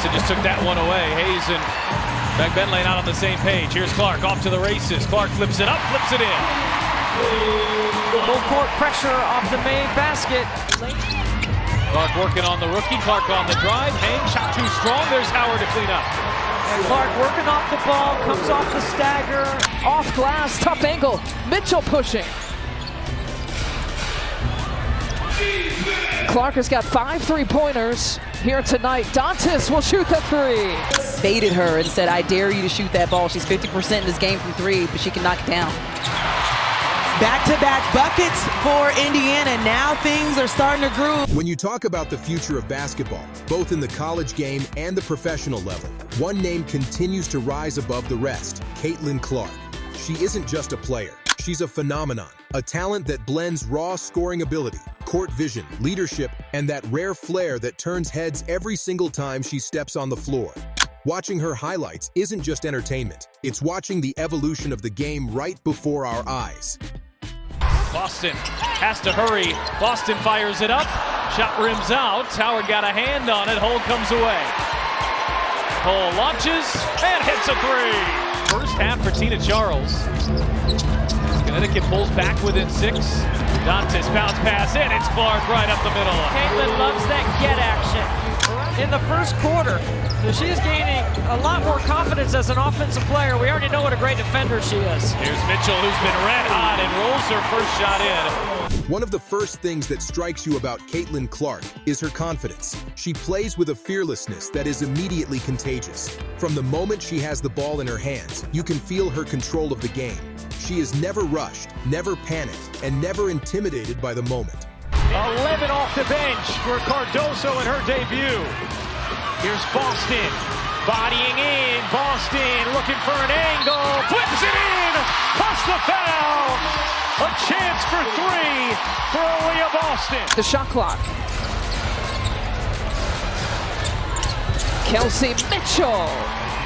Unison just took that one away. Hayes and McBenlane not on the same page. Here's Clark off to the races. Clark flips it up, flips it in. Full court pressure off the main basket. Clark working on the rookie. Clark on the drive. Hang, shot too strong. There's Howard to clean up. And Clark working off the ball, comes off the stagger. Off glass, tough angle. Mitchell pushing. Clark has got 5 3-pointers here tonight. Dantas will shoot the 3. Baited her and said, I dare you to shoot that ball. She's 50% in this game from 3, but she can knock it down. Back-to-back buckets for Indiana. Now things are starting to groove. When you talk about the future of basketball, both in the college game and the professional level, one name continues to rise above the rest: Caitlin Clark. She isn't just a player. She's a phenomenon, a talent that blends raw scoring ability, court vision, leadership, and that rare flair that turns heads every single time she steps on the floor. Watching her highlights isn't just entertainment. It's watching the evolution of the game right before our eyes. Boston has to hurry. Boston fires it up. Shot rims out. Howard got a hand on it. Hold comes away. Cole launches and hits a 3. First half for Tina Charles. Connecticut pulls back within 6. Dantas bounce pass in. It's Clark right up the middle. Caitlin loves that get action. In the first quarter, she is gaining a lot more confidence as an offensive player. We already know what a great defender she is. Here's Mitchell, who's been red hot and rolls her first shot in. One of the first things that strikes you about Caitlin Clark is her confidence. She plays with a fearlessness that is immediately contagious. From the moment she has the ball in her hands, you can feel her control of the game. She is never rushed, never panicked, and never intimidated by the moment. 11 off the bench for Cardoso in her debut. Here's Boston, bodying in. Boston looking for an angle, flips it in, past the foul. A chance for 3 for Aaliyah Boston. The shot clock. Kelsey Mitchell.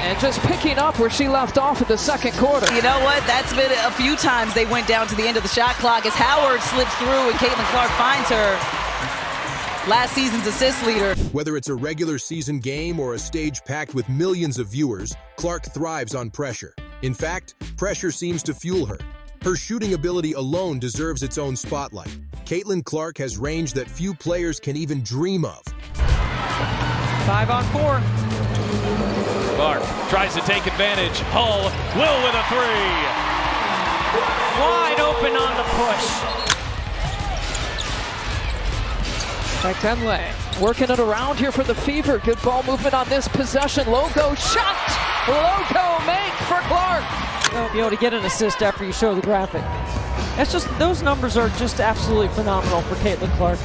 And just picking up where she left off in the second quarter. You know what? That's been a few times they went down to the end of the shot clock as Howard slips through and Caitlin Clark finds her. Last season's assist leader. Whether it's a regular season game or a stage packed with millions of viewers, Clark thrives on pressure. In fact, pressure seems to fuel her. Her shooting ability alone deserves its own spotlight. Caitlin Clark has range that few players can even dream of. 5 on 4. Clark tries to take advantage. Hull will with a 3. Wide open on the push. McBenlane working it around here for the Fever. Good ball movement on this possession. Logo shot. Logo make for Clark. You'll be able to get an assist after you show the graphic. That's just, those numbers are just absolutely phenomenal for Caitlin Clark.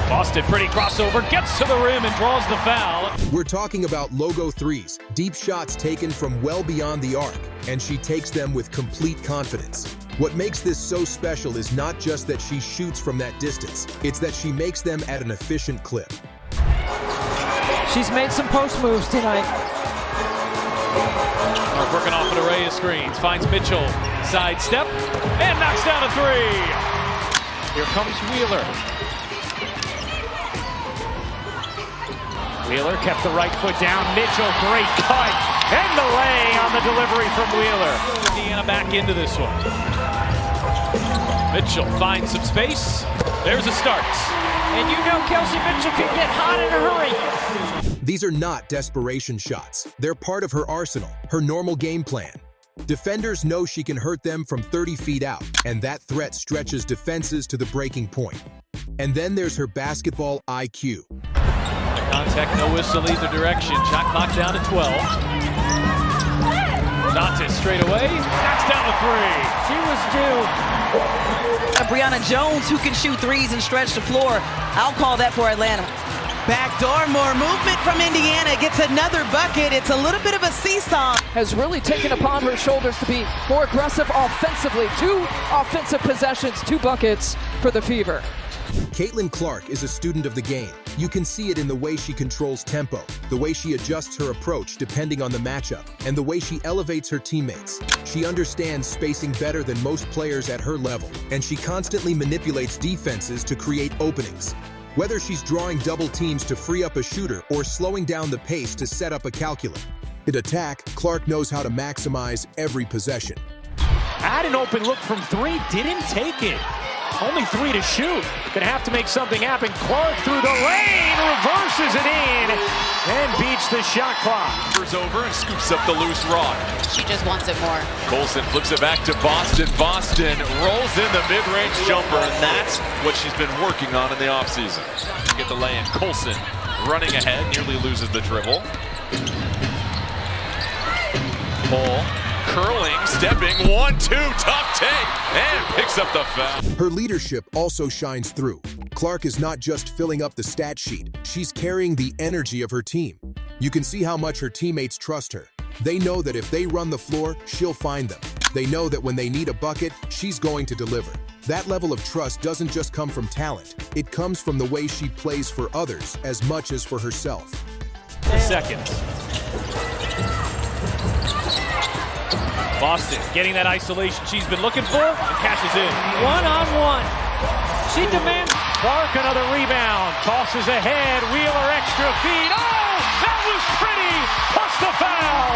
Boston, pretty crossover, gets to the rim and draws the foul. We're talking about logo 3s, deep shots taken from well beyond the arc, and she takes them with complete confidence. What makes this so special is not just that she shoots from that distance, it's that she makes them at an efficient clip. She's made some post moves tonight. Clark working off an array of screens, finds Mitchell, sidestep, and knocks down a 3. Here comes Wheeler. Wheeler kept the right foot down. Mitchell, great cut. And the lay on the delivery from Wheeler. Indiana back into this one. Mitchell finds some space. There's a start. And you know Kelsey Mitchell can get hot in a hurry. These are not desperation shots. They're part of her arsenal, her normal game plan. Defenders know she can hurt them from 30 feet out, and that threat stretches defenses to the breaking point. And then there's her basketball IQ. Contact, no whistle either direction. Shot clock down to 12. Dantas straight away, knocks down a 3. She was due. Brianna Jones, who can shoot 3s and stretch the floor. I'll call that for Atlanta. Backdoor, more movement from Indiana. Gets another bucket. It's a little bit of a seesaw. Has really taken upon her shoulders to be more aggressive offensively. 2 offensive possessions, 2 buckets for the Fever. Caitlin Clark is a student of the game. You can see it in the way she controls tempo, the way she adjusts her approach depending on the matchup, and the way she elevates her teammates. She understands spacing better than most players at her level, and she constantly manipulates defenses to create openings. Whether she's drawing double teams to free up a shooter or slowing down the pace to set up a calculate. In attack, Clark knows how to maximize every possession. Had an open look from three, didn't take it. Only 3 to shoot. Gonna have to make something happen. Clark through the lane, reverses it in, and beats the shot clock. Over and scoops up the loose rock. She just wants it more. Colson flips it back to Boston. Boston rolls in the mid-range jumper, and that's what she's been working on in the offseason. Get the lay-in. Colson running ahead, nearly loses the dribble. Pull. Curling, stepping, 1-2, tough take, and picks up the foul. Her leadership also shines through. Clark is not just filling up the stat sheet, she's carrying the energy of her team. You can see how much her teammates trust her. They know that if they run the floor, she'll find them. They know that when they need a bucket, she's going to deliver. That level of trust doesn't just come from talent. It comes from the way she plays for others as much as for herself. Seconds. Boston getting that isolation she's been looking for and cashes in. One-on-one. She demands. Clark, another rebound. Tosses ahead. Wheeler extra feed. Oh, that was pretty. Plus the foul.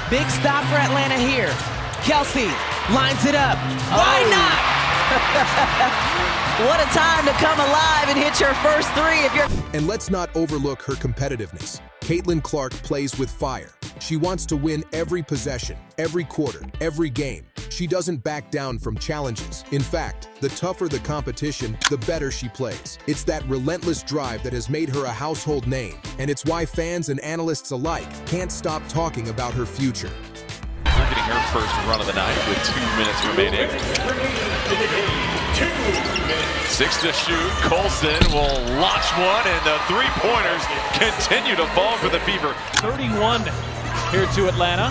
Big stop for Atlanta here. Kelsey lines it up. Why not? What a time to come alive and hit your first 3 if you're... And let's not overlook her competitiveness. Caitlin Clark plays with fire. She wants to win every possession, every quarter, every game. She doesn't back down from challenges. In fact, the tougher the competition, the better she plays. It's that relentless drive that has made her a household name, and it's why fans and analysts alike can't stop talking about her future. We're getting her first run of the night with 2 minutes remaining. 6 to shoot. Colson will launch one, and the three-pointers continue to fall for the Fever. 31 here to Atlanta.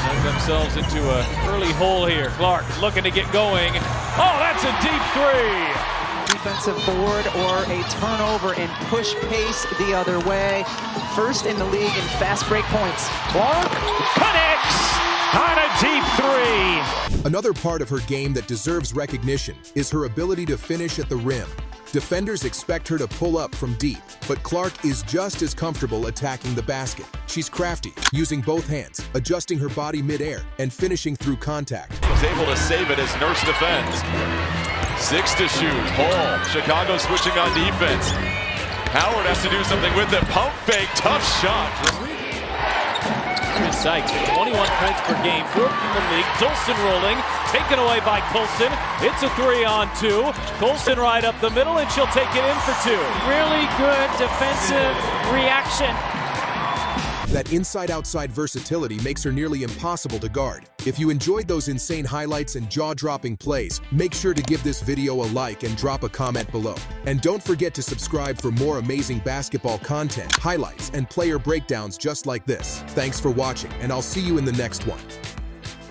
Dug themselves into an early hole here. Clark looking to get going. Oh, that's a deep 3. Defensive board or a turnover and push pace the other way. First in the league in fast break points. Clark connects on a deep 3. Another part of her game that deserves recognition is her ability to finish at the rim. Defenders expect her to pull up from deep, but Clark is just as comfortable attacking the basket. She's crafty, using both hands, adjusting her body mid-air, and finishing through contact. Was able to save it as Nurse defends. 6 to shoot. Pull. Chicago switching on defense. Howard has to do something with it. Pump fake. Tough shot. Chris Sykes, 21 points per game, 4th in the league. Dolson rolling, taken away by Colson. It's a 3-on-2. Colson right up the middle, and she'll take it in for 2. Really good defensive reaction. That inside-outside versatility makes her nearly impossible to guard. If you enjoyed those insane highlights and jaw-dropping plays, make sure to give this video a like and drop a comment below. And don't forget to subscribe for more amazing basketball content, highlights, and player breakdowns just like this. Thanks for watching, and I'll see you in the next one.